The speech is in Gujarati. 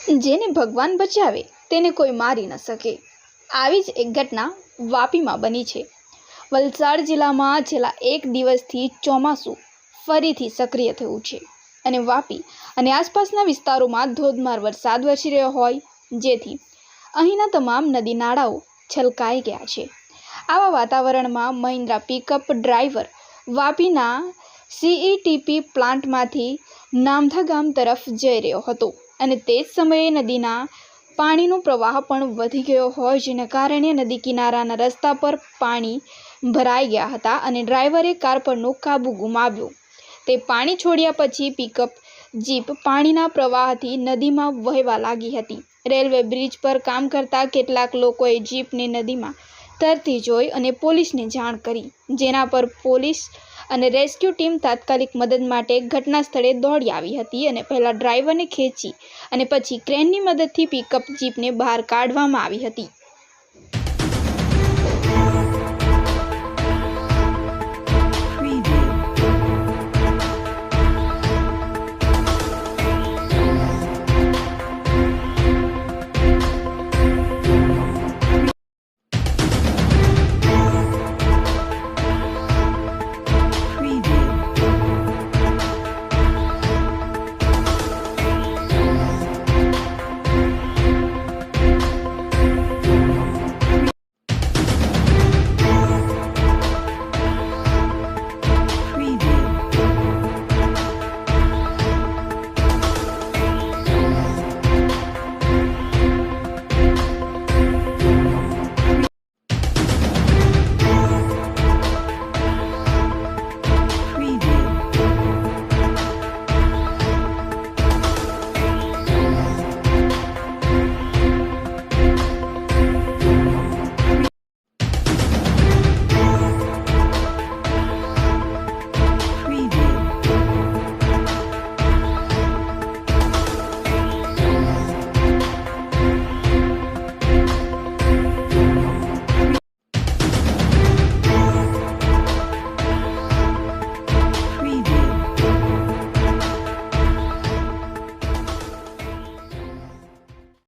જેને ભગવાન બચાવે તેને કોઈ મારી ન શકે। આવી જ એક ઘટના વાપીમાં બની છે। વલસાડ જિલ્લામાં છેલ્લા એક દિવસથી ચોમાસું ફરીથી સક્રિય થયું છે અને વાપી અને આસપાસના વિસ્તારોમાં ધોધમાર વરસાદ વરસી રહ્યો હોય, જેથી અહીંના તમામ નદી નાળાઓ છલકાઈ ગયા છે। આવા વાતાવરણમાં મહિન્દ્રા પિકઅપ ડ્રાઈવર વાપીના CETP પ્લાન્ટમાંથી નામધા ગામ તરફ જઈ રહ્યો હતો અને તે જ સમયે નદીના પાણીનો પ્રવાહ પણ વધી ગયો હોય, જેના કારણે નદી કિનારાના રસ્તા પર પાણી ભરાઈ ગયા હતા અને ડ્રાઈવરે કાર પરનો કાબુ ગુમાવ્યો। તે પાણી છોડ્યા પછી પિકઅપ જીપ પાણીના પ્રવાહથી નદીમાં વહેવા લાગી હતી। રેલવે બ્રિજ પર કામ કરતા કેટલાક લોકોએ જીપને નદીમાં તરતી જોઈ અને પોલીસને જાણ કરી, જેના પર પોલીસ અને રેસ્ક્યુ ટીમ તાત્કાલિક મદદ માટે ઘટના સ્થળે દોડી આવી હતી અને પહેલા ડ્રાઈવરને ખેંચી અને પછી ક્રેનની મદદથી પિકઅપ જીપને બહાર કાઢવામાં આવી હતી।